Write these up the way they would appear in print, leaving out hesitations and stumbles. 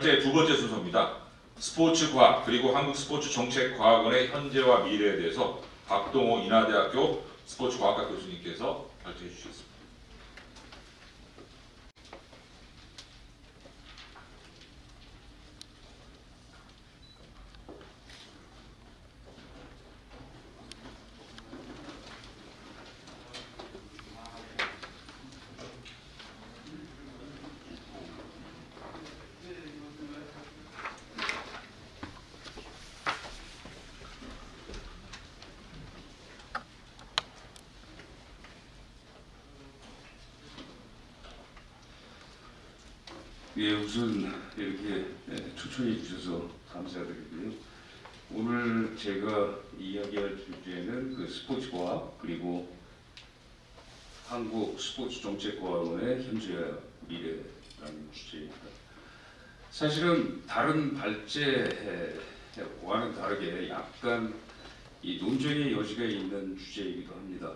두 번째 순서입니다. 스포츠과학 그리고 한국스포츠정책과학원의 현재와 미래에 대해서 박동호 인하대학교 스포츠과학과 교수님께서 발표해 주시겠습니다. 예, 우선 이렇게 초청해 주셔서 감사드리고요. 오늘 제가 이야기할 주제는 그 스포츠과학 그리고 한국스포츠정책과학원의 현재와 미래라는 주제입니다. 사실은 다른 발제와는 다르게 약간 이 논쟁의 여지가 있는 주제이기도 합니다.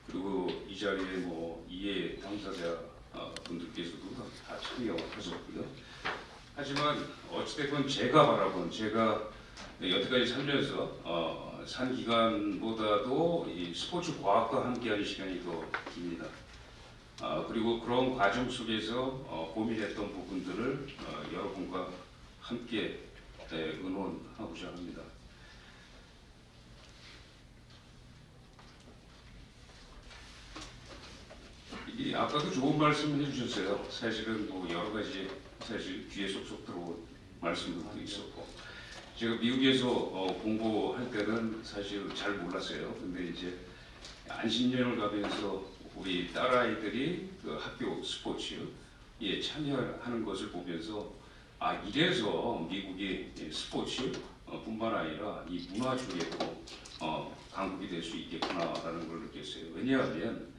그리고 이 자리에 뭐 이해 당사자 분들께서도 다 참여하셨고요. 하지만 어찌됐건 제가 여태까지 살면서 산 기간보다도 이 스포츠 과학과 함께하는 시간이 더 깁니다. 그리고 그런 과정 속에서 고민했던 부분들을 여러분과 함께 의논하고자 합니다. 아까도 좋은 말씀 해주셨어요. 사실은 뭐 여러 가지 사실 귀에 쏙쏙 들어온 말씀들도 있었고, 제가 미국에서 공부할 때는 사실 잘 몰랐어요. 근데 이제 안신년을 가면서 우리 딸아이들이 그 학교 스포츠에 참여하는 것을 보면서 이래서 미국이 스포츠 뿐만 아니라 이 문화 쪽에도 강국이 될 수 있겠구나라는 걸 느꼈어요. 왜냐하면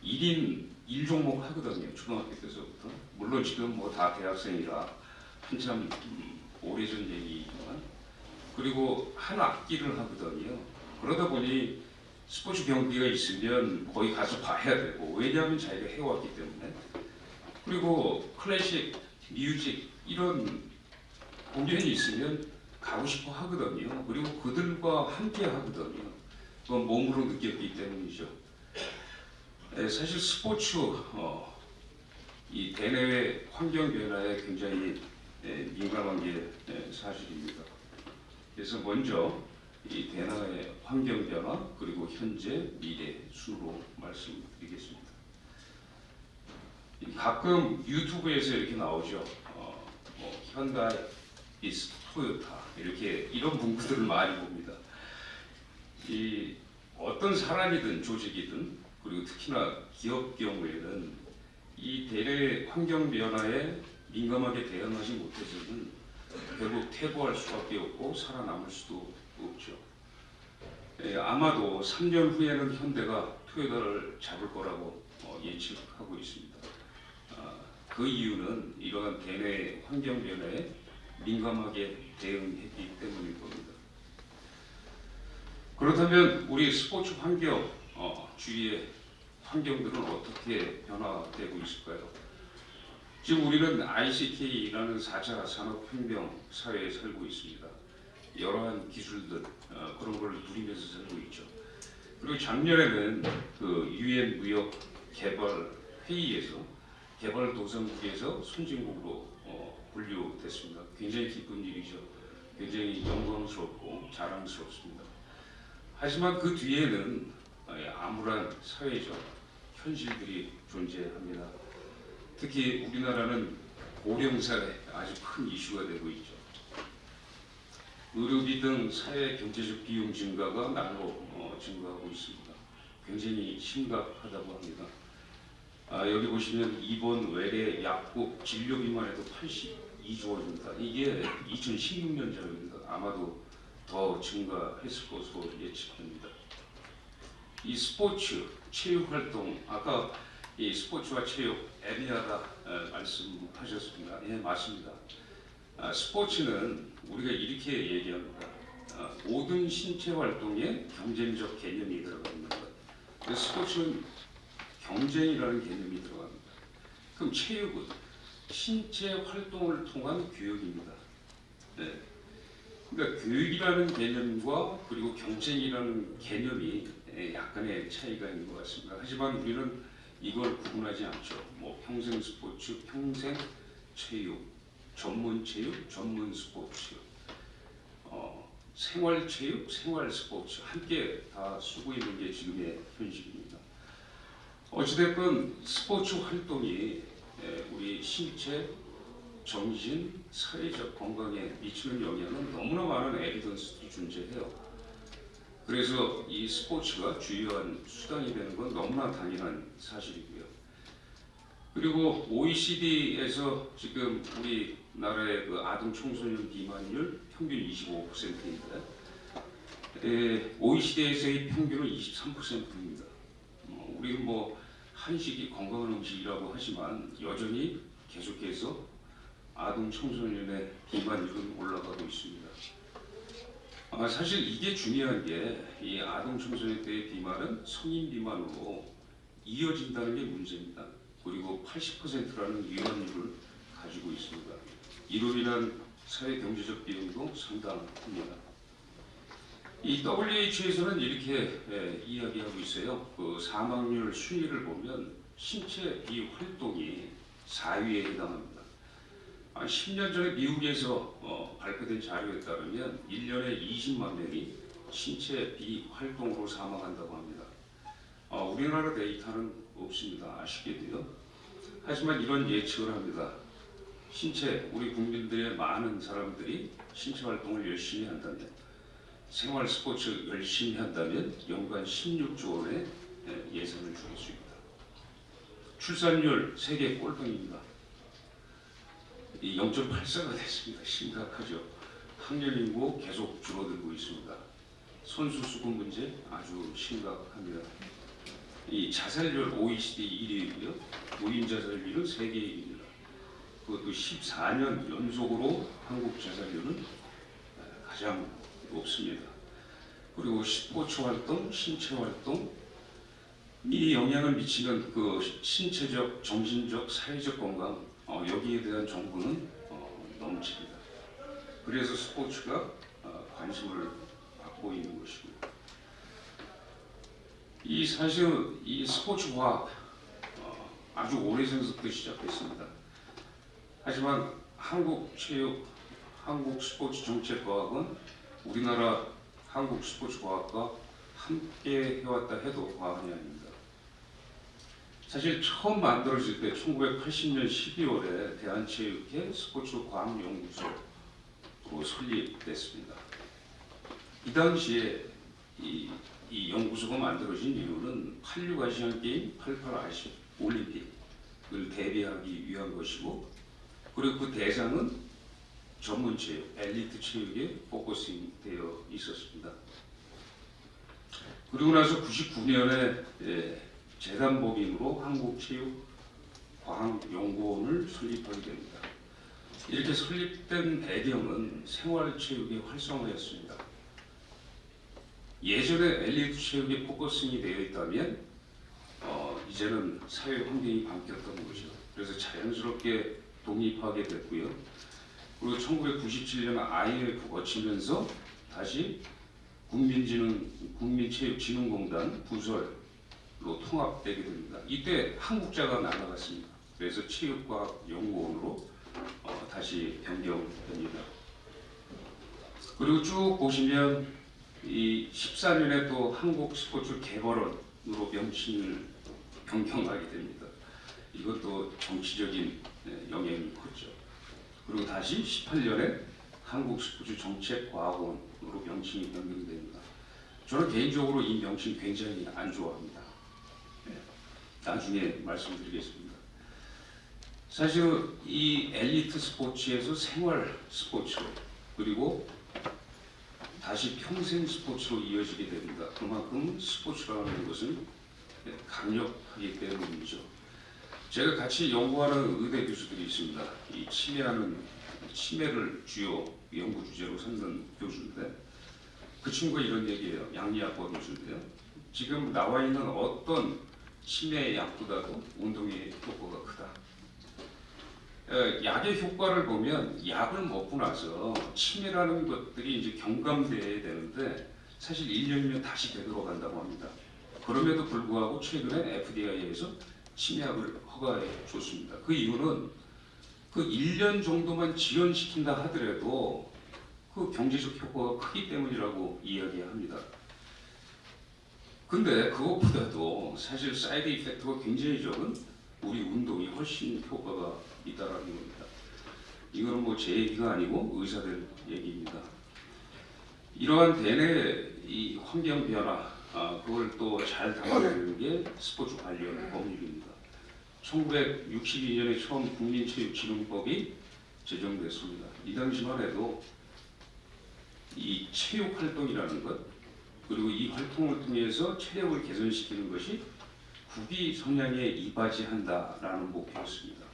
1인 1종목 하거든요. 초등학교 때서부터. 물론 지금 뭐 다 대학생이라 한참 오래전 얘기지만, 그리고 한 학기를 하거든요. 그러다 보니 스포츠 경기가 있으면 거기 가서 봐야 되고, 왜냐하면 자기가 해왔기 때문에. 그리고 클래식, 뮤직 이런 공연이 있으면 가고 싶어 하거든요. 그리고 그들과 함께 하거든요. 그건 몸으로 느꼈기 때문이죠. 사실 스포츠 이 대내외 환경 변화에 굉장히 민감한 게 사실입니다. 그래서 먼저 이 대내외 환경 변화 그리고 현재 미래 순으로 말씀드리겠습니다. 가끔 유튜브에서 이렇게 나오죠. 뭐 현다이 is 토요타 이렇게 이런 문구들을 많이 봅니다. 이 어떤 사람이든 조직이든 그리고 특히나 기업 경우에는 이 대내 환경 변화에 민감하게 대응하지 못해서는 결국 퇴보할 수밖에 없고 살아남을 수도 없죠. 아마도 3년 후에는 현대가 토요타를 잡을 거라고 예측하고 있습니다. 그 이유는 이러한 대내 환경 변화에 민감하게 대응했기 때문일 겁니다. 그렇다면 우리 스포츠 환경 주위의 환경들은 어떻게 변화되고 있을까요? 지금 우리는 ICT라는 4차 산업혁명 사회에 살고 있습니다. 여러한 기술들 그런 걸 누리면서 살고 있죠. 그리고 작년에는 그 UN 무역 개발 회의에서 개발도상국에서 선진국으로 분류됐습니다. 굉장히 기쁜 일이죠. 굉장히 영광스럽고 자랑스럽습니다. 하지만 그 뒤에는 암울한 사회적 현실들이 존재합니다. 특히 우리나라는 고령사회 아주 큰 이슈가 되고 있죠. 의료비 등 사회 경제적 비용 증가가 날로 증가하고 있습니다. 굉장히 심각하다고 합니다. 여기 보시면 입원, 외래, 약국, 진료비만 해도 82조 원입니다. 이게 2016년 자료입니다. 아마도 더 증가했을 것으로 예측됩니다. 이 스포츠, 체육 활동, 아까 이 스포츠와 체육 애매하다 말씀하셨습니다. 예, 맞습니다. 스포츠는 우리가 이렇게 얘기합니다. 모든 신체 활동에 경쟁적 개념이 들어갑니다. 스포츠는 경쟁이라는 개념이 들어갑니다. 그럼 체육은 신체 활동을 통한 교육입니다. 네. 그러니까 교육이라는 개념과 그리고 경쟁이라는 개념이 약간의 차이가 있는 것 같습니다. 하지만 우리는 이걸 구분하지 않죠. 뭐 평생 스포츠, 평생 체육, 전문 체육, 전문 스포츠, 생활 체육, 생활 스포츠 함께 다 쓰고 있는 게 지금의 현실입니다. 어찌됐건 스포츠 활동이 우리 신체, 정신, 사회적 건강에 미치는 영향은 너무나 많은 에비던스들이 존재해요. 그래서 이 스포츠가 주요한 수단이 되는 건 너무나 당연한 사실이고요. 그리고 OECD에서 지금 우리나라의 그 아동 청소년 비만율 평균 25%인데 OECD에서의 평균은 23%입니다. 우리는 뭐 한식이 건강한 음식이라고 하지만 여전히 계속해서 아동 청소년의 비만율은 올라가고 있습니다. 사실 이게 중요한 게 이 아동 청소년 때의 비만은 성인 비만으로 이어진다는 게 문제입니다. 그리고 80%라는 위험률을 가지고 있습니다. 이로 인한 사회 경제적 비용도 상당합니다. 이 WHO에서는 이렇게 이야기하고 있어요. 그 사망률 순위를 보면 신체 비활동이 4위에 해당합니다. 10년 전에 미국에서 발표된 자료에 따르면 1년에 20만 명이 신체 비활동으로 사망한다고 합니다. 우리나라 데이터는 없습니다. 아쉽게도요. 하지만 이런 예측을 합니다. 우리 국민들의 많은 사람들이 신체 활동을 열심히 한다면, 생활 스포츠 열심히 한다면 연간 16조 원의 예산을 주겠습니다. 출산율 세계 꼴등입니다. 이 0.84가 됐습니다. 심각하죠. 학령 인구 계속 줄어들고 있습니다. 선수 수급 문제 아주 심각합니다. 이 자살률 OECD 1위이고요. 노인 자살률은 세계 1위입니다. 그것도 14년 연속으로 한국 자살률은 가장 높습니다. 그리고 스포츠 활동, 신체 활동 이 영향을 미치는 그 신체적, 정신적, 사회적 건강 여기에 대한 정보는 넘칩니다. 그래서 스포츠가 관심을 받고 있는 것이고요. 사실 이 스포츠 과학 아주 오래전부터 시작됐습니다. 하지만 한국 스포츠 정책과학은 우리나라 한국 스포츠 과학과 함께 해왔다 해도 과언이 아닙니다. 사실 처음 만들어질 때 1980년 12월에 대한체육회 스포츠과학연구소로 설립됐습니다. 이 당시에 이 연구소가 만들어진 이유는 86 아시안게임, 88 아시안 올림픽을 대비하기 위한 것이고, 그리고 그 대상은 전문 체육, 엘리트 체육에 포커싱 되어 있었습니다. 그리고 나서 99년에 재단 법인으로 한국체육과학연구원을 설립하게 됩니다. 이렇게 설립된 배경은 생활체육의 활성화였습니다. 예전에 엘리트 체육에 포커싱이 되어 있다면 이제는 사회 환경이 바뀌었던 것이죠. 그래서 자연스럽게 독립하게 됐고요. 그리고 1997년 IMF 거치면서 다시 국민체육진흥공단 부설로 통합되게 됩니다. 이때 한국자가 날아갔습니다. 그래서 체육과학연구원으로 다시 변경됩니다. 그리고 쭉 보시면 이 14년에 또 한국스포츠개발원으로 명칭을 변경하게 됩니다. 이것도 정치적인 영향이 컸죠. 그리고 다시 18년에 한국스포츠정책과학원으로 명칭이 변경됩니다. 저는 개인적으로 이 명칭 굉장히 안 좋아합니다. 나중에 말씀드리겠습니다. 사실 이 엘리트 스포츠에서 생활 스포츠 그리고 다시 평생 스포츠로 이어지게 됩니다. 그만큼 스포츠라는 것은 강력하기 때문이죠. 제가 같이 연구하는 의대 교수들이 있습니다. 이 치매를 주요 연구 주제로 삼는 교수인데 그 친구가 이런 얘기예요. 양리학과 교수인데요. 지금 나와 있는 어떤 치매 약보다도 운동의 효과가 크다. 약의 효과를 보면 약을 먹고 나서 치매라는 것들이 이제 경감돼야 되는데 사실 1년이면 다시 되돌아간다고 합니다. 그럼에도 불구하고 최근에 FDA에서 치매약을 허가해 줬습니다. 그 이유는 그 1년 정도만 지연시킨다 하더라도 그 경제적 효과가 크기 때문이라고 이야기합니다. 근데 그것보다도 사실 사이드 이펙트가 굉장히 적은 우리 운동이 훨씬 효과가 있다라는 겁니다. 이거는 뭐 제 얘기가 아니고 의사들 얘기입니다. 이러한 대내 이 환경 변화, 그걸 또 잘 담아내는 게 스포츠 관련 법률입니다. 1962년에 처음 국민체육진흥법이 제정됐습니다. 이 당시만 해도 이 체육 활동이라는 것, 그리고 이 활동을 통해서 체력을 개선시키는 것이 국위 성향에 이바지한다라는 목표였습니다.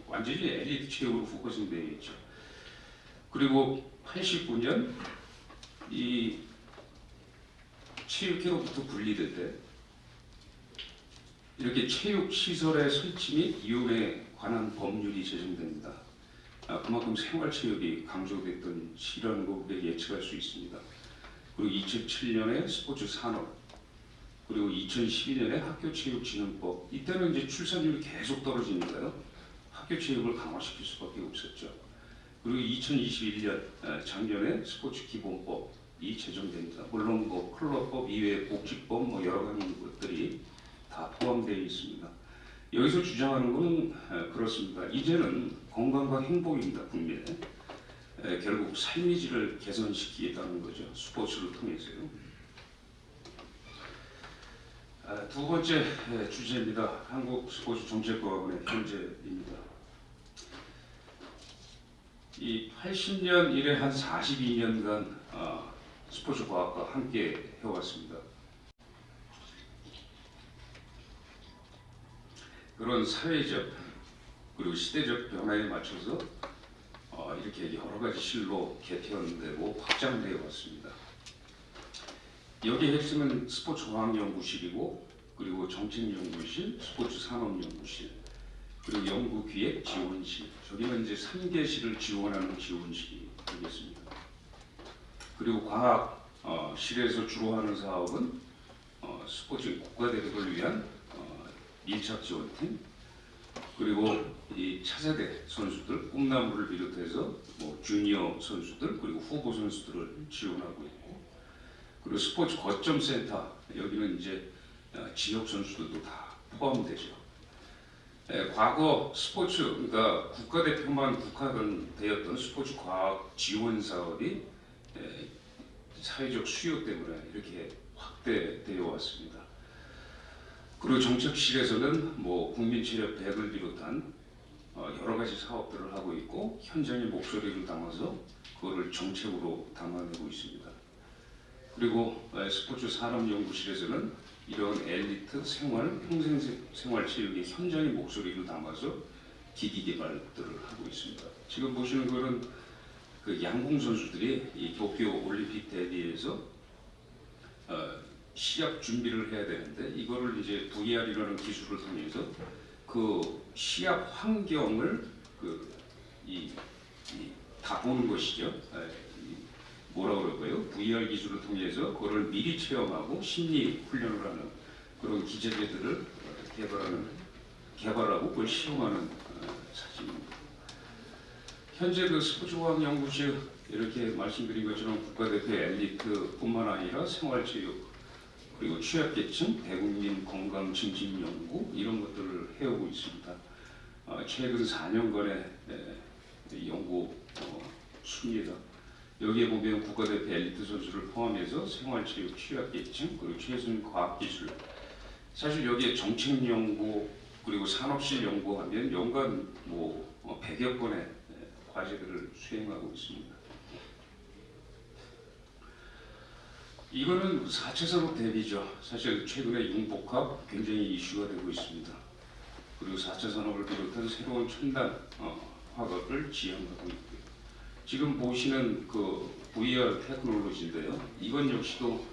완전히 엘리트 체육으로 포커싱되어 있죠. 그리고 89년 이 체육회로부터 분리될 때 이렇게 체육 시설의 설치 및 이용에 관한 법률이 제정됩니다. 그만큼 생활체육이 강조됐던 시라는 거 우리가 예측할 수 있습니다. 그리고 2007년에 스포츠 산업, 그리고 2012년에 학교체육진흥법. 이때는 이제 출산율이 계속 떨어지니까요. 학교체육을 강화시킬 수밖에 없었죠. 그리고 2021년 작년에 스포츠기본법이 제정됩니다. 물론 뭐 클럽법 이외에 복지법 뭐 여러 가지 것들이 다 포함되어 있습니다. 여기서 주장하는 것은 그렇습니다. 이제는 건강과 행복입니다. 국민의 결국 삶의 질을 개선시키겠다는 거죠. 스포츠를 통해서요. 두 번째 주제입니다. 한국 스포츠 정책과학원의 현재입니다. 이 80년 이래 한 42년간 스포츠 과학과 함께 해왔습니다. 그런 사회적 그리고 시대적 변화에 맞춰서 이렇게 여러 가지 실로 개편되고 확장되어 왔습니다. 여기의 핵심은 스포츠 과학연구실이고, 그리고 정책연구실, 스포츠 산업연구실, 그리고 연구기획지원실, 저기는 이제 3개실을 지원하는 지원실이 되겠습니다. 그리고 과학실에서 주로 하는 사업은 스포츠 국가대회를 위한 밀착 지원팀, 그리고 이 차세대 선수들, 꿈나무를 비롯해서 뭐 주니어 선수들, 그리고 후보 선수들을 지원하고 있고, 그리고 스포츠 거점 센터, 여기는 이제 지역 선수들도 다 포함되죠. 과거 스포츠, 그러니까 국가대표만 국한되었던 스포츠 과학 지원 사업이 사회적 수요 때문에 이렇게 확대되어 왔습니다. 그리고 정책실에서는 뭐 국민체력 100을 비롯한 여러 가지 사업들을 하고 있고, 현장의 목소리를 담아서 그거를 정책으로 담아내고 있습니다. 그리고 스포츠 산업연구실에서는 이런 엘리트 평생생활 체육의 현장의 목소리를 담아서 기기 개발들을 하고 있습니다. 지금 보시는 거는 그 양궁 선수들이 이 도쿄 올림픽 대비해서 시합 준비를 해야 되는데, 이거를 이제 VR이라는 기술을 통해서 그 시합 환경을 다 보는 것이죠. 뭐라 그럴까요? VR 기술을 통해서 그걸 미리 체험하고 심리 훈련을 하는 그런 기재들을 개발하고 그걸 시험하는 사진입니다. 현재 그 스포츠과학연구실 이렇게 말씀드린 것처럼 국가대표 엘리트뿐만 아니라 생활체육, 그리고 취약계층, 대국민 건강 증진 연구 이런 것들을 해오고 있습니다. 최근 4년간의 연구 순위가 여기에 보면 국가대표 엘리트 선수를 포함해서 생활체육, 취약계층, 그리고 최신 과학기술, 사실 여기에 정책연구 그리고 산업실 연구하면 연간 뭐 100여 건의 과제들을 수행하고 있습니다. 이거는 4차 산업 대비죠. 사실 최근에 융복합 굉장히 이슈가 되고 있습니다. 그리고 4차 산업을 비롯한 새로운 첨단 화학을 지향하고 있고요. 지금 보시는 그 VR 테크놀로지인데요. 이건 역시도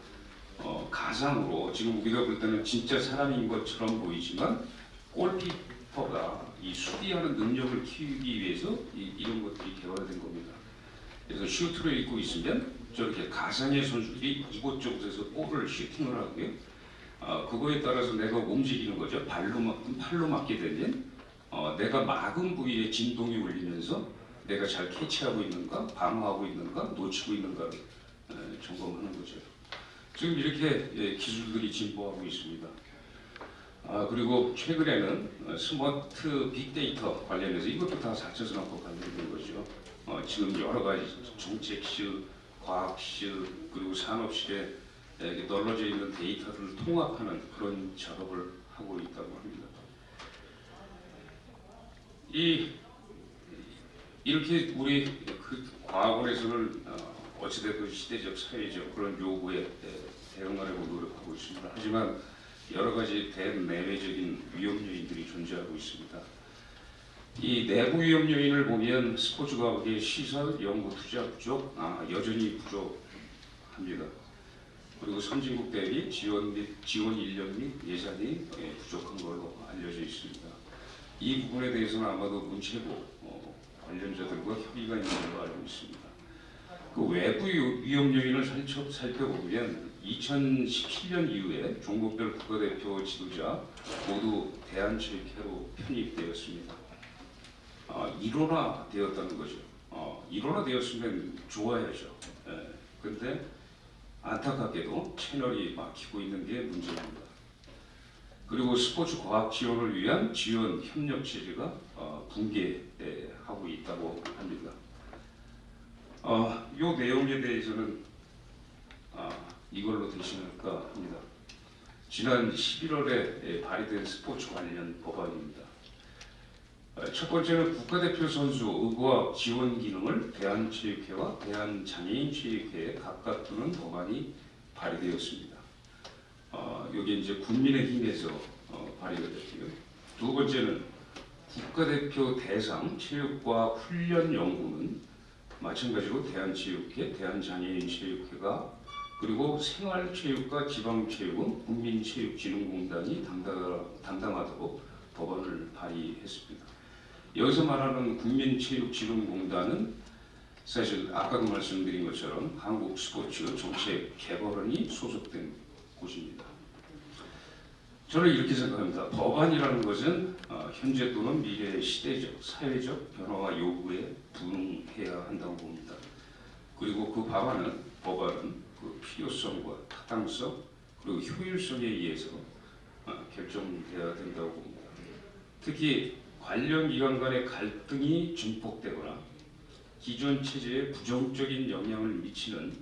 가상으로 지금 우리가 볼 때는 진짜 사람인 것처럼 보이지만 골키퍼가 이 수비하는 능력을 키우기 위해서 이런 것들이 개발된 겁니다. 그래서 슈트를 입고 있으면 저렇게 가상의 선수들이 이곳저곳에서 볼을 슈팅을 하고요. 그거에 따라서 내가 움직이는 거죠. 팔로 맞게 되면 내가 막은 부위에 진동이 울리면서 내가 잘 캐치하고 있는가, 방어하고 있는가, 놓치고 있는가를 점검하는 거죠. 지금 이렇게 기술들이 진보하고 있습니다. 그리고 최근에는 스마트 빅데이터 관련해서 이것도 다 4차 산업과 관련된 거죠. 지금 여러 가지 정책실, 과학실 그리고 산업실에 이렇게 널려져 있는 데이터를 통합하는 그런 작업을 하고 있다고 합니다. 이렇게 우리 그 과학원에서는 어찌됐든 시대적, 사회적 그런 요구에 대응하려고 노력하고 있습니다. 하지만 여러 가지 대내외적인 위험 요인들이 존재하고 있습니다. 이 내부 위험 요인을 보면 스포츠 과학의 시설, 연구 투자 부족, 여전히 부족합니다. 그리고 선진국 대비 지원 인력 및 예산이 부족한 걸로 알려져 있습니다. 이 부분에 대해서는 아마도 문체부 관련자들과 협의가 있는 걸로 알고 있습니다. 그 외부 위험 요인을 살펴보면 2017년 이후에 종목별 국가대표 지도자 모두 대한체육회로 편입되었습니다. 일원화되었다는 거죠. 일원화되었으면 좋아야죠. 그런데 안타깝게도 채널이 막히고 있는 게 문제입니다. 그리고 스포츠 과학 지원을 위한 지원 협력 체제가 붕괴하고 있다고 합니다. 이 내용에 대해서는 이걸로 대신할까 합니다. 지난 11월에 발의된 스포츠 관련 법안입니다. 첫 번째는 국가대표 선수 의과학 지원 기능을 대한체육회와 대한장애인체육회에 각각 두는 법안이 발의되었습니다. 여기 이제 국민의힘에서 발의가 됐고요. 두 번째는 국가대표 대상 체육과 훈련 연구는 마찬가지로 대한체육회, 대한장애인체육회가 그리고 생활체육과 지방체육은 국민체육진흥공단이 담당하도록 법안을 발의했습니다. 여기서 말하는 국민체육진흥공단은 사실 아까도 말씀드린 것처럼 한국스포츠정책개발원이 소속된 곳입니다. 저는 이렇게 생각합니다. 법안이라는 것은 현재 또는 미래의 시대적, 사회적 변화와 요구에 부응해야 한다고 봅니다. 그리고 그 법안은 그 필요성과 타당성 그리고 효율성에 의해서 결정돼야 된다고 봅니다. 특히 관련 기관 간의 갈등이 증폭되거나 기존 체제에 부정적인 영향을 미치는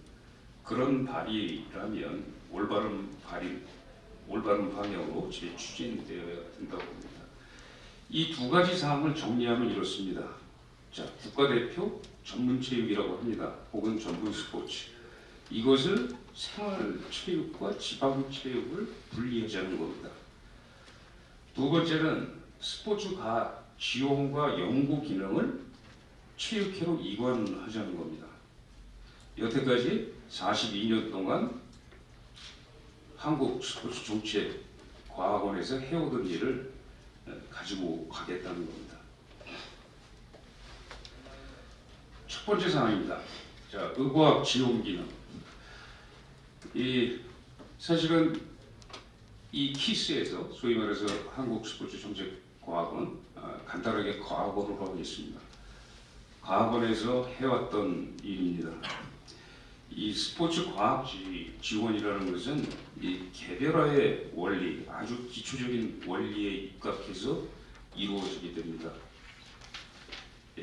그런 발의라면 올바른 방향으로 재추진되어야 된다고 봅니다. 이 두 가지 사항을 정리하면 이렇습니다. 자, 국가대표 전문체육이라고 합니다. 혹은 전문스포츠. 이것을 생활체육과 지방체육을 분리하자는 겁니다. 두 번째는 스포츠 과학 지원과 연구 기능을 체육회로 이관하자는 겁니다. 여태까지 42년 동안 한국스포츠정책과학원에서 해오던 일을 가지고 가겠다는 겁니다. 첫 번째 사항입니다. 자, 의과학 지원 기능. 사실은 이 키스에서 소위 말해서 한국스포츠정책과학원 간단하게 과학원으로 하겠습니다. 과학원에서 해왔던 일입니다. 이 스포츠 과학 지원이라는 것은 이 개별화의 원리, 아주 기초적인 원리에 입각해서 이루어지게 됩니다.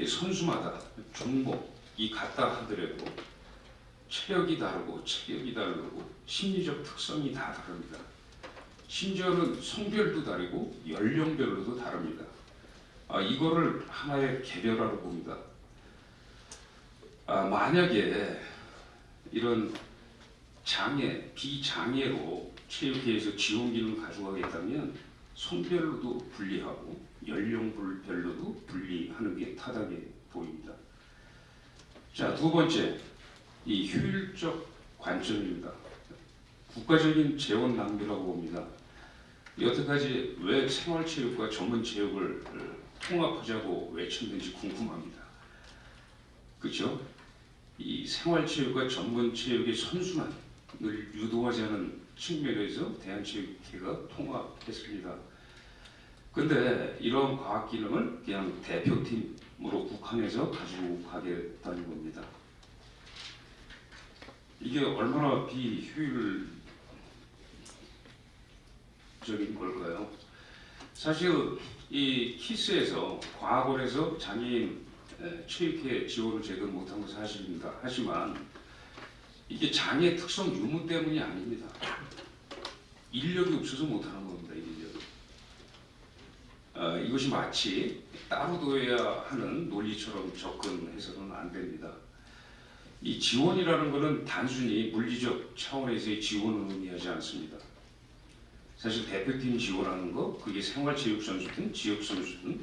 선수마다 종목이 같다 하더라도 체력이 다르고 체격이 다르고 심리적 특성이 다 다릅니다. 심지어는 성별도 다르고 연령별로도 다릅니다. 이거를 하나의 개별화로 봅니다. 만약에 이런 비장애로 체육회에서 지원 기능을 가져가겠다면 성별로도 분리하고 연령별로도 분리하는 게 타당해 보입니다. 자, 두 번째, 이 효율적 관점입니다. 국가적인 재원 낭비라고 봅니다. 여태까지 왜 생활체육과 전문체육을 통합하자고 외쳤는지 궁금합니다. 그렇죠? 이 생활체육과 전문체육의 선순환을 유도하지 않은 측면에서 대한체육회가 통합했습니다. 근데 이런 과학 기능을 그냥 대표팀으로 국한해서 가지고 가겠다는 겁니다. 이게 얼마나 비효율적인 걸까요? 사실 이 키스에서 과학원에서 장애인 체육회 지원을 제대로 못한 건 사실입니다. 하지만 이게 장애 특성 유무 때문이 아닙니다. 인력이 없어서 못하는 겁니다. 이것이 마치 따로 둬야 하는 논리처럼 접근해서는 안 됩니다. 이 지원이라는 것은 단순히 물리적 차원에서의 지원을 의미하지 않습니다. 사실 대표팀 지원하는 거, 그게 생활체육 선수든 지역 선수든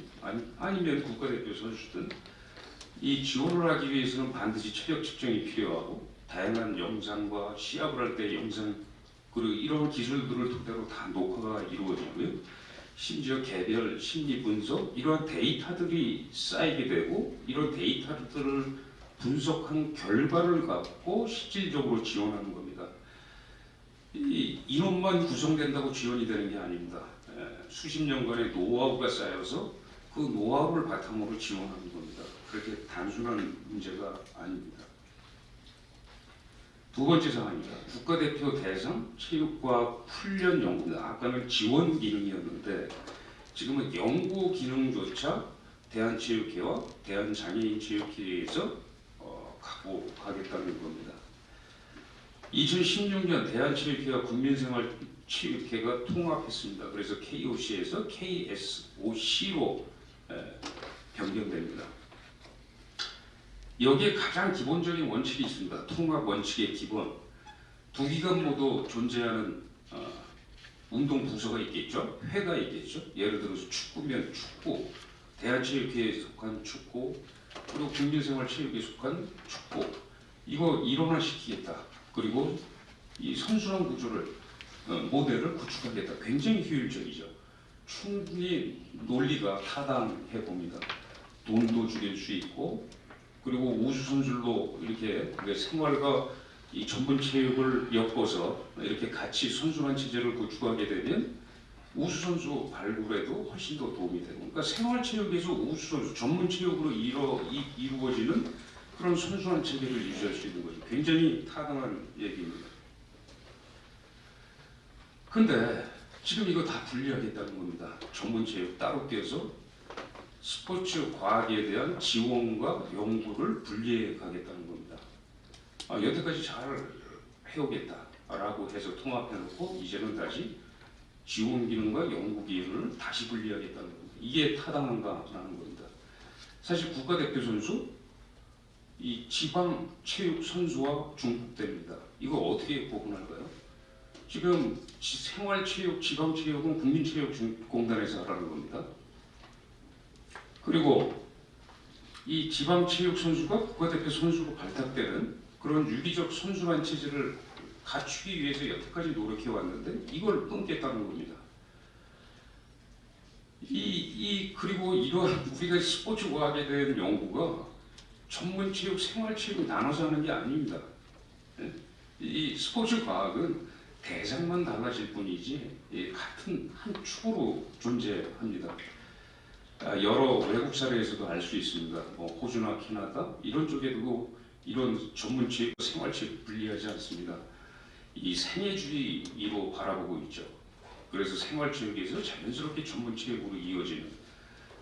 아니면 국가대표 선수든 이 지원을 하기 위해서는 반드시 체력 측정이 필요하고 다양한 영상과 시합을 할 때 영상 그리고 이런 기술들을 토대로 다 녹화가 이루어지고요. 심지어 개별 심리 분석 이러한 데이터들이 쌓이게 되고 이런 데이터들을 분석한 결과를 갖고 실질적으로 지원하는 겁니다. 이 인원만 구성된다고 지원이 되는 게 아닙니다. 수십 년간의 노하우가 쌓여서 그 노하우를 바탕으로 지원하는 겁니다. 그렇게 단순한 문제가 아닙니다. 두 번째 사항입니다. 국가대표 대상 체육과학 훈련 연구입니다. 아까는 지원 기능이었는데 지금은 연구 기능조차 대한체육회와 대한장애인체육회에서 가겠다는 겁니다. 2016년 대한체육회와 국민생활체육회가 통합했습니다. 그래서 KOC에서 KSOC로 변경됩니다. 여기에 가장 기본적인 원칙이 있습니다. 통합 원칙의 기본. 두 기관 모두 존재하는 운동 부서가 있겠죠. 회가 있겠죠. 예를 들어서 축구면 축구, 대한체육회에 속한 축구, 그리고 국민생활체육에 속한 축구. 이거 일원화시키겠다. 그리고 이 선순환 구조를 모델을 구축하겠다. 굉장히 효율적이죠. 충분히 논리가 타당해 봅니다. 돈도 줄일 수 있고. 그리고 우수 선수들도 이렇게 생활과 이 전문 체육을 엮어서 이렇게 같이 선순환 체제를 구축하게 되면 우수 선수 발굴에도 훨씬 더 도움이 되고, 그러니까 생활 체육에서 우수 선수, 전문 체육으로 이루어지는 그런 선순환 체제를 유지할 수 있는 거죠. 굉장히 타당한 얘기입니다. 근데 지금 이거 다 분리하겠다는 겁니다. 전문 체육 따로 떼서 스포츠 과학에 대한 지원과 연구를 분리해 가겠다는 겁니다. 여태까지 잘 해오겠다라고 해서 통합해놓고 이제는 다시 지원 기능과 연구 기능을 다시 분리하겠다는 겁니다. 이게 타당한가라는 겁니다. 사실 국가대표 선수, 이 지방 체육 선수와 중복됩니다. 이거 어떻게 구분할까요? 지금 생활체육, 지방체육은 국민체육공단에서 하라는 겁니다. 그리고 이 지방체육 선수가 국가대표 선수로 발탁되는 그런 유기적 선순환 체제를 갖추기 위해서 여태까지 노력해 왔는데 이걸 끊겠다는 겁니다. 그리고 이러한 우리가 스포츠 과학에 대한 연구가 전문 체육, 생활 체육을 나눠서 하는 게 아닙니다. 이 스포츠 과학은 대상만 달라질 뿐이지 같은 한 축으로 존재합니다. 여러 외국 사례에서도 알 수 있습니다. 호주나 캐나다 이런 쪽에도 이런 전문 체육, 생활 체육 분리하지 않습니다. 이 생애주의로 바라보고 있죠. 그래서 생활 체육에서 자연스럽게 전문 체육으로 이어지는,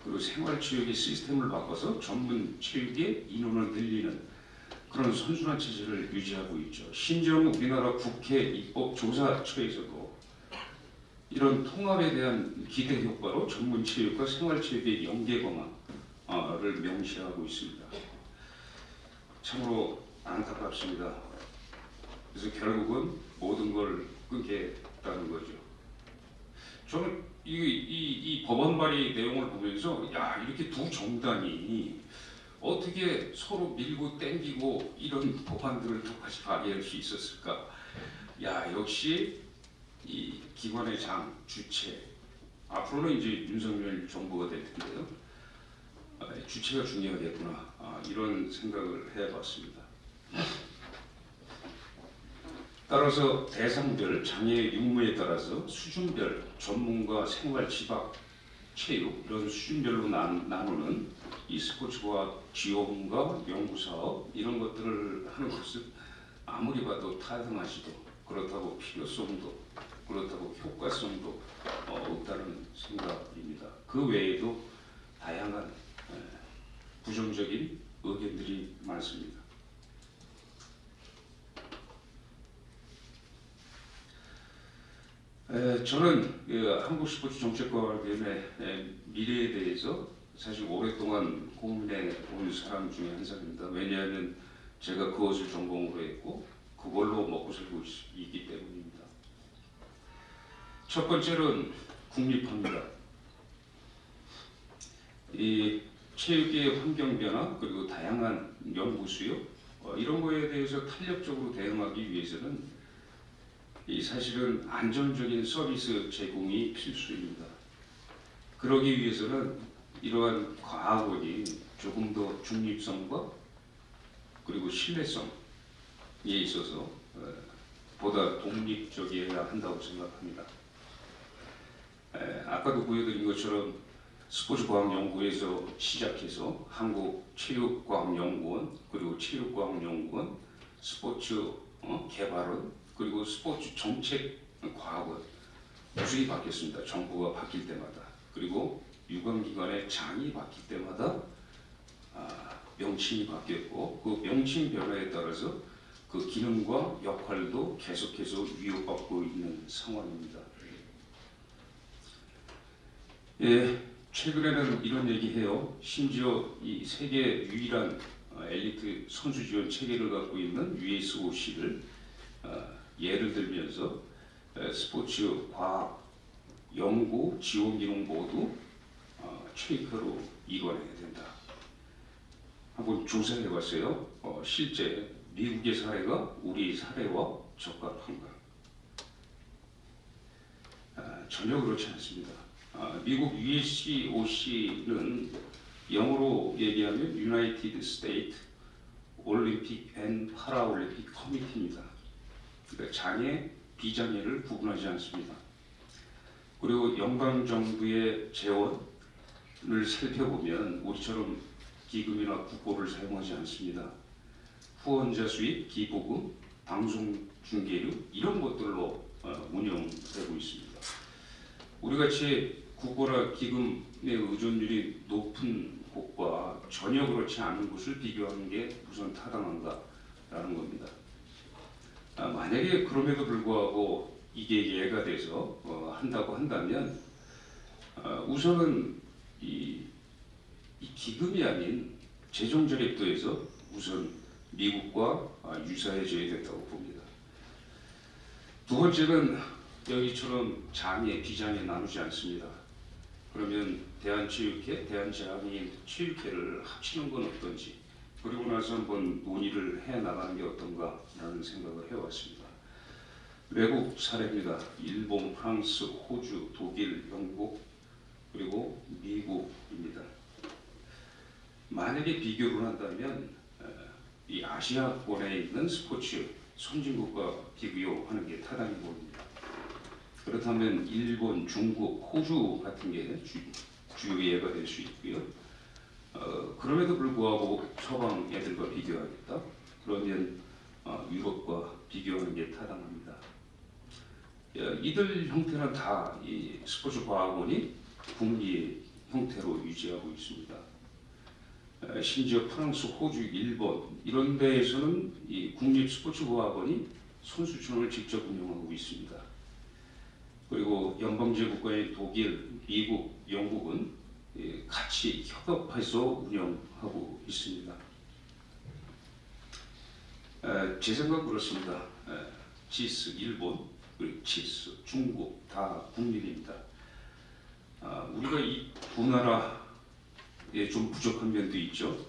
그리고 생활 체육의 시스템을 바꿔서 전문 체육의 인원을 늘리는 그런 선순환 체제를 유지하고 있죠. 심지어는 우리나라 국회 입법조사처에서도 이런 통합에 대한 기대 효과로 전문 체육과 생활 체육의 연계 방안을 명시하고 있습니다. 참으로 안타깝습니다. 그래서 결국은 모든 걸 끊겠다는 거죠. 저는 이 법안 발의 내용을 보면서 이렇게 두 정당이 어떻게 서로 밀고 땡기고 이런 법안들을 똑같이 발의할 수 있었을까? 역시 이 기관의 장, 주체, 앞으로는 이제 윤석열 정부가 될 텐데요. 주체가 중요하겠구나 이런 생각을 해봤습니다. 따라서 대상별 장애 육무에 따라서 수준별 전문가 생활 지박 체육 이런 수준별로 나누는 이 스포츠과학 지원과 연구사업 이런 것들을 하는 것은 아무리 봐도 타당하지도 그렇다고 필요성도 그렇다고 효과성도 없다는 생각입니다. 그 외에도 다양한 부정적인 의견들이 많습니다. 저는 한국스포츠정책과학연의 미래에 대해서 사실 오랫동안 고민해 온 사람 중에 한 사람입니다. 왜냐하면 제가 그것을 전공으로 했고 그걸로 먹고 살고 있기 때문입니다. 첫 번째는 국립화입니다. 이 체육계의 환경 변화 그리고 다양한 연구 수요 이런 거에 대해서 탄력적으로 대응하기 위해서는 이 사실은 안정적인 서비스 제공이 필수입니다. 그러기 위해서는 이러한 과학원이 조금 더 중립성과 그리고 신뢰성에 있어서 보다 독립적이어야 한다고 생각합니다. 아까도 보여드린 것처럼 스포츠과학연구에서 시작해서 한국체육과학연구원 그리고 체육과학연구원 스포츠 개발원 그리고 스포츠 정책과학원 구성이 바뀌었습니다. 정부가 바뀔 때마다 그리고 유관기관의 장이 바뀔 때마다 명칭이 바뀌었고 그 명칭 변화에 따라서 그 기능과 역할도 계속해서 위협받고 있는 상황입니다. 최근에는 이런 얘기해요. 심지어 이 세계 유일한 엘리트 선수 지원 체계를 갖고 있는 USOC를 예를 들면서 스포츠, 과학, 연구, 지원 기능 모두 최이크로 이관해야 된다. 한번 조사해봤어요. 실제 미국의 사례가 우리 사례와 적합한가? 전혀 그렇지 않습니다. 미국 USOC는 영어로 얘기하면 United States Olympic and Paralympic Committee입니다. 그러니까 장애, 비장애를 구분하지 않습니다. 그리고 연방 정부의 재원을 살펴보면 우리처럼 기금이나 국고를 사용하지 않습니다. 후원자 수입, 기부금, 방송 중계료 이런 것들로 운영되고 있습니다. 우리같이 국고나 기금의 의존율이 높은 곳과 전혀 그렇지 않은 곳을 비교하는 게 우선 타당한가라는 겁니다. 만약에 그럼에도 불구하고 이게 이해가 돼서 한다고 한다면 우선은 이 기금이 아닌 재정 절약도에서 우선 미국과 유사해져야 된다고 봅니다. 두 번째는 여기처럼 장애, 비장애 나누지 않습니다. 그러면 대한체육회, 대한장애인 체육회를 합치는 건 어떤지 그리고 나서 한번 논의를 해나가는 게 어떤가라는 생각을 해왔습니다. 외국 사례입니다. 일본, 프랑스, 호주, 독일, 영국 그리고 미국입니다. 만약에 비교를 한다면 이 아시아권에 있는 스포츠 선진국과 비교하는 게 타당해 보입니다. 그렇다면 일본, 중국, 호주 같은 게 주요 예가 될 수 있고요. 그럼에도 불구하고 서방 애들과 비교하겠다. 그러면 유럽과 비교하는 게 타당합니다. 이들 형태는 다 이 스포츠 과학원이 국리 형태로 유지하고 있습니다. 심지어 프랑스, 호주, 일본 이런 데에서는 이 국립 스포츠 과학원이 선수촌을 직접 운영하고 있습니다. 그리고 연방제 국가의 독일, 미국, 영국은 같이 협업해서 운영하고 있습니다. 제 생각은 그렇습니다. 지스, 일본, 그리고 지스, 중국 다 국립입니다. 우리가 이 두 나라에 좀 부족한 면도 있죠.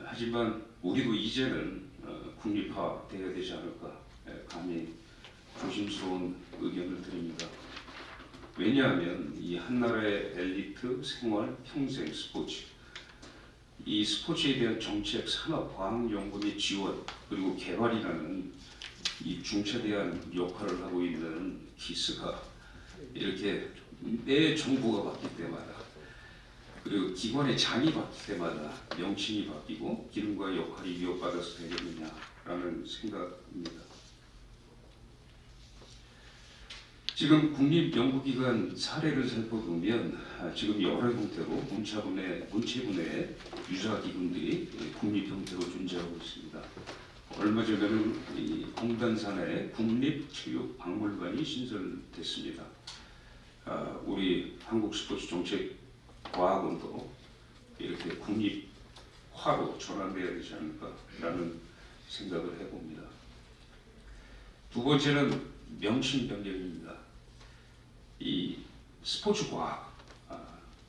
하지만 우리도 이제는 국립화되어야 되지 않을까 감히 조심스러운 의견을 드립니다. 왜냐하면 이 한 나라의 엘리트 생활 평생 스포츠 이 스포츠에 대한 정책, 산업, 과학 연구 및 지원 그리고 개발이라는 이 중차대한 역할을 하고 있는 기스가 이렇게 매 정부가 바뀔 때마다 그리고 기관의 장이 바뀔 때마다 명칭이 바뀌고 기능과 역할이 위협받아서 되겠느냐라는 생각입니다. 지금 국립연구기관 사례를 살펴보면 지금 여러 형태로 문체분의 유사 기금들이 국립 형태로 존재하고 있습니다. 얼마 전에는 이 공단 산하에 국립체육박물관이 신설됐습니다. 우리 한국스포츠정책과학원도 이렇게 국립화로 전환돼야 되지 않을까라는 생각을 해봅니다. 두 번째는 명칭 변경입니다. 이 스포츠 과학,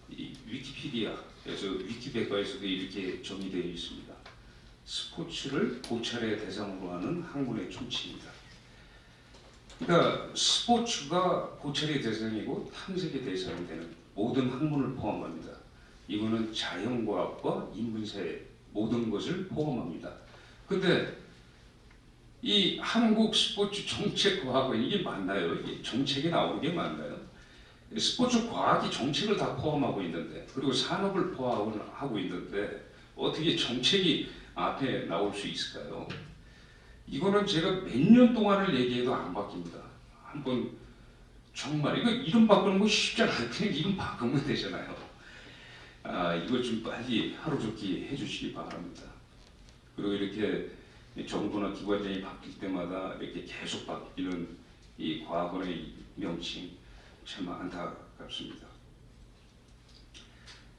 이 위키피디아에서 위키백과에서도 이렇게 정의되어 있습니다. 스포츠를 고찰의 대상으로 하는 학문의 총칙입니다. 그러니까 스포츠가 고찰의 대상이고 탐색의 대상이 되는 모든 학문을 포함합니다. 이거는 자연과학과 인문사의 모든 것을 포함합니다. 근데 이 한국 스포츠 정책과학은 이게 맞나요? 이게 정책에 나오는 게 맞나요? 스포츠 과학이 정책을 다 포함하고 있는데 그리고 산업을 포함하고 있는데 어떻게 정책이 앞에 나올 수 있을까요? 이거는 제가 몇 년 동안을 얘기해도 안 바뀝니다. 한번 정말 이거 이름 바꾸는 거 쉽지 않아요. 그냥 이름 바꾸면 되잖아요. 이걸 좀 빨리 하루종일 해주시기 바랍니다. 그리고 이렇게 정부나 기관장이 바뀔 때마다 이렇게 계속 바뀌는 이 과거의 명칭 참 안타깝습니다.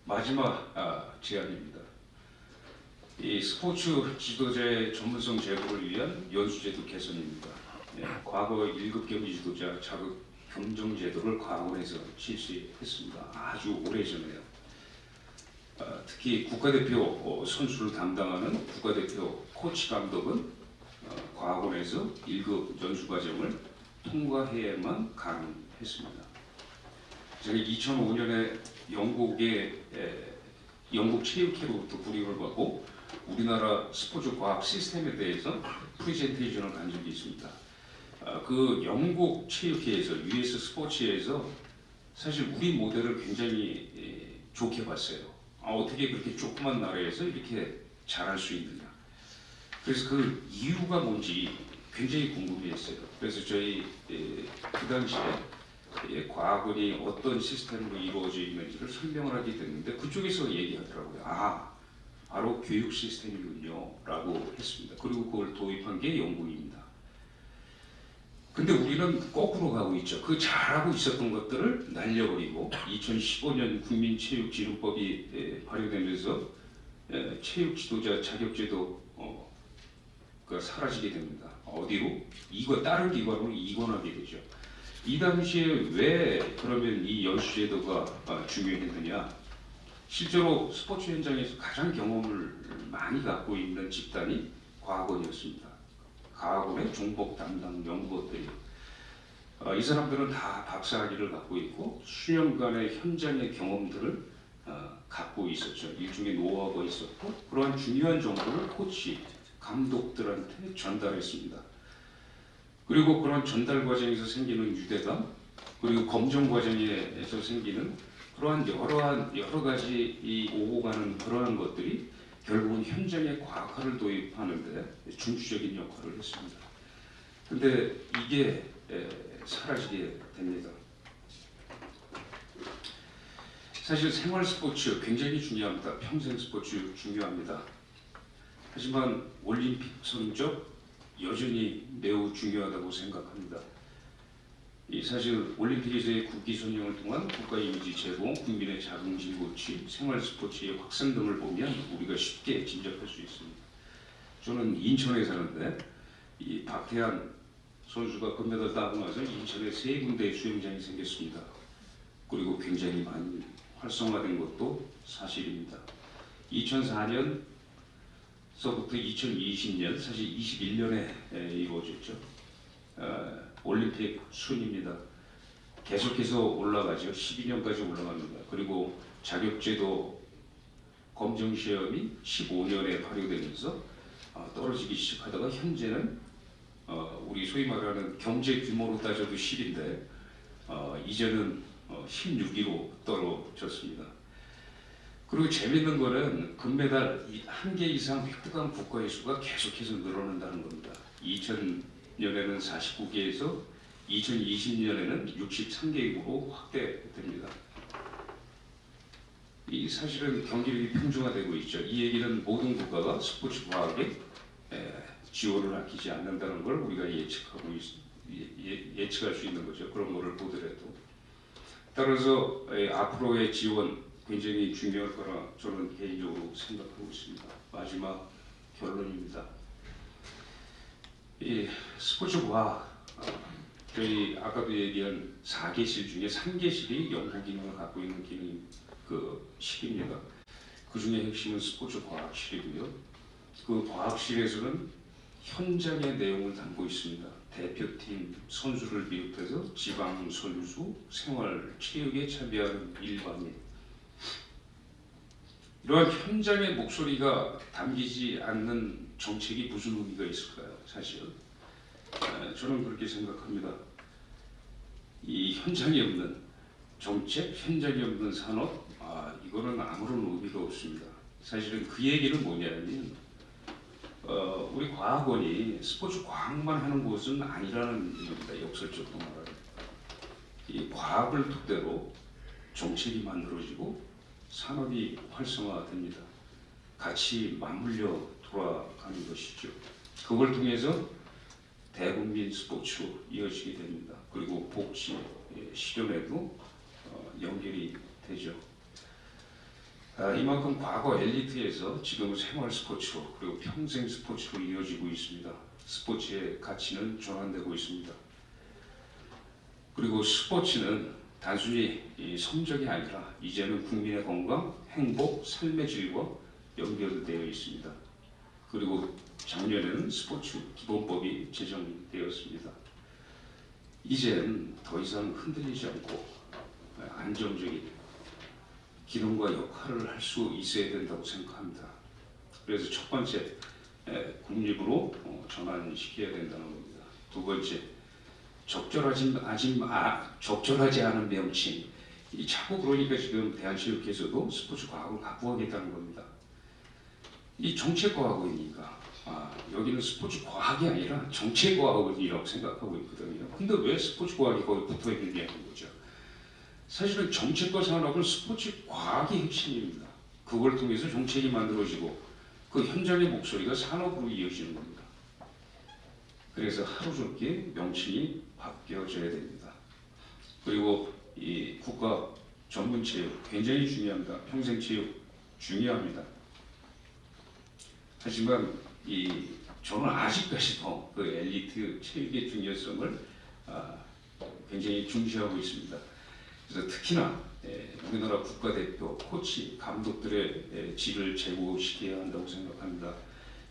마지막 제안입니다. 이 스포츠 지도자의 전문성 제고를 위한 연수제도 개선입니다. 과거 1급 경기 지도자 자격 경정 제도를 과학원에서 실시했습니다. 아주 오래전에요. 특히 국가대표 선수를 담당하는 국가대표 코치 감독은 과학원에서 1급 연수 과정을 통과해야만 가능했습니다. 제가 2005년에 영국 체육회로부터 불임을 받고 우리나라 스포츠 과학 시스템에 대해서 프레젠테이션을 한 적이 있습니다. 그 영국 체육회에서 US 스포츠에서 사실 우리 모델을 굉장히 좋게 봤어요. 어떻게 그렇게 조그만 나라에서 이렇게 잘할 수 있느냐. 그래서 그 이유가 뭔지 굉장히 궁금해했어요. 그래서 저희 그 당시에 과학원이 어떤 시스템으로 이루어져 있는지를 설명을 하게 됐는데 그쪽에서 얘기하더라고요. 바로 교육 시스템이군요 라고 했습니다. 그리고 그걸 도입한 게 영국입니다. 근데 우리는 거꾸로 가고 있죠. 그 잘하고 있었던 것들을 날려버리고 2015년 국민체육진흥법이 발효되면서 체육 지도자 자격제도가 사라지게 됩니다. 어디로? 다른 기관으로 이관하게 되죠. 이 당시에 왜 그러면 이 연수제도가 중요했느냐? 실제로 스포츠 현장에서 가장 경험을 많이 갖고 있는 집단이 과학원이었습니다. 과학원의 종복 담당 연구원들이 이 사람들은 다 박사학위를 갖고 있고 수년간의 현장의 경험들을 갖고 있었죠. 일종의 노하우가 있었고 그러한 중요한 정보를 코치, 감독들한테 전달했습니다. 그리고 그런 전달 과정에서 생기는 유대감 그리고 검정 과정에서 생기는 그러한 여러 가지 이 오고 가는 그러한 것들이 결국은 현장의 과학화를 도입하는데 중추적인 역할을 했습니다. 근데 이게 사라지게 됩니다. 사실 생활 스포츠 굉장히 중요합니다. 평생 스포츠 중요합니다. 하지만 올림픽 성적 여전히 매우 중요하다고 생각합니다. 사실 올림픽에서의 국기 선정을 통한 국가 이미지 제공, 국민의 자긍심 고취, 생활 스포츠의 확산 등을 보면 우리가 쉽게 짐작할 수 있습니다. 저는 인천에 사는데 이 박태환 선수가 금메달 따고 나서 인천에 3군데의 수영장이 생겼습니다. 그리고 굉장히 많이 활성화된 것도 사실입니다. 2004년서부터 2020년, 사실 21년에 이루어졌죠. 올림픽 순입니다. 계속해서 올라가죠. 12년까지 올라갑니다. 그리고 자격제도 검정 시험이 15년에 발효되면서 떨어지기 시작하다가 현재는 우리 소위 말하는 경제 규모로 따져도 10인데 이제는 16위로 떨어졌습니다. 그리고 재밌는 거는 금메달 1개 이상 획득한 국가의 수가 계속해서 늘어난다는 겁니다. 2000년에는 49개에서 2020년에는 63개국으로 확대됩니다. 이 사실은 경기력이 평준화되고 있죠. 이 얘기는 모든 국가가 스포츠 과학에 지원을 아끼지 않는다는 걸 우리가 예측할 수 있는 거죠. 그런 거를 보더라도. 따라서 앞으로의 지원 굉장히 중요할 거라 저는 개인적으로 생각하고 있습니다. 마지막 결론입니다. 이 스포츠 과학, 저희 아까도 얘기한 4개실 중에 3개실이 연구 기능을 갖고 있는 실입니다. 그 중에 핵심은 스포츠 과학실이고요. 그 과학실에서는 현장의 내용을 담고 있습니다. 대표팀 선수를 비롯해서 지방 선수, 생활 체육에 참여하는 일반인, 이러한 현장의 목소리가 담기지 않는 정책이 무슨 의미가 있을까요? 사실 저는 그렇게 생각합니다. 이 현장이 없는 정책, 현장이 없는 산업, 이거는 아무런 의미가 없습니다. 사실은 그 얘기는 뭐냐면 우리 과학원이 스포츠 과학만 하는 곳은 아니라는 얘기입니다. 역설적으로 말하면 이 과학을 토대로 정책이 만들어지고 산업이 활성화됩니다. 같이 맞물려 돌아가는 것이죠. 그걸 통해서 대국민 스포츠 이어지게 됩니다. 그리고 복지, 실현에도 연결이 되죠. 이만큼 과거 엘리트에서 지금은 생활 스포츠로 그리고 평생 스포츠로 이어지고 있습니다. 스포츠의 가치는 전환되고 있습니다. 그리고 스포츠는 단순히 성적이 아니라 이제는 국민의 건강, 행복, 삶의 질과 연결되어 있습니다. 그리고 작년에는 스포츠 기본법이 제정되었습니다. 이제는 더 이상 흔들리지 않고 안정적인 기능과 역할을 할 수 있어야 된다고 생각합니다. 그래서 첫 번째, 국립으로 전환시켜야 된다는 겁니다. 두 번째, 적절하지 않은 명칭. 자꾸 그러니까 지금 대한체육회에서도 스포츠 과학을 바꾸겠다는 겁니다. 이 정책과학원이니까 여기는 스포츠 과학이 아니라 정책과학원이라고 생각하고 있거든요. 근데 왜 스포츠 과학이 거기 붙어 있느냐는 거죠. 사실은 정책과 산업은 스포츠 과학이 핵심입니다. 그걸 통해서 정책이 만들어지고 그 현장의 목소리가 산업으로 이어지는 겁니다. 그래서 하루속히 명칭이 바뀌어져야 됩니다. 그리고 이 국가 전문 체육 굉장히 중요합니다. 평생 체육 중요합니다. 하지만 저는 아직까지도 그 엘리트 체육의 중요성을 굉장히 중시하고 있습니다. 그래서 특히나 우리나라 국가대표, 코치, 감독들의 질을 제고시켜야 한다고 생각합니다.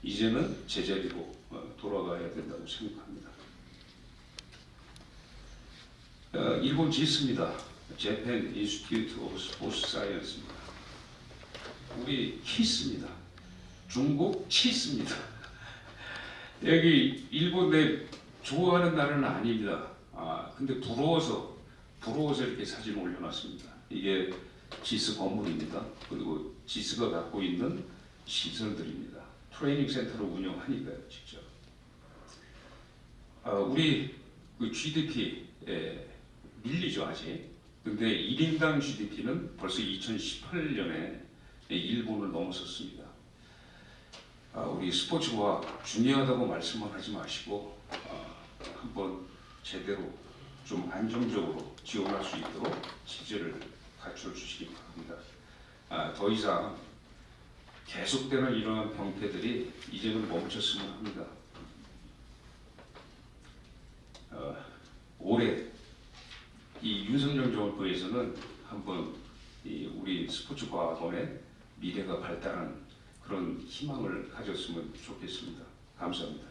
이제는 제자리로 돌아가야 된다고 생각합니다. 일본 지스입니다. Japan Institute of Sports Science입니다. 우리 키스입니다. 중국 치스입니다. 여기 일본 내 좋아하는 나라는 아닙니다. 근데 부러워서 이렇게 사진 올려놨습니다. 이게 지스 건물입니다. 그리고 지스가 갖고 있는 시설들입니다. 트레이닝 센터를 운영하니까요, 직접. 우리 그 GDP 밀리죠 아직. 근데 1인당 GDP는 벌써 2018년에 일본을 넘어섰습니다. 우리 스포츠가 중요하다고 말씀만 하지 마시고 한번 제대로 좀 안정적으로 지원할 수 있도록 체제를 갖춰 주시기 바랍니다. 더 이상 계속되는 이러한 병폐들이 이제는 멈췄으면 합니다. 올해 이 윤석열 정부에서는 한번 우리 스포츠 과학원의 미래가 발달하는 그런 희망을 가졌으면 좋겠습니다. 감사합니다.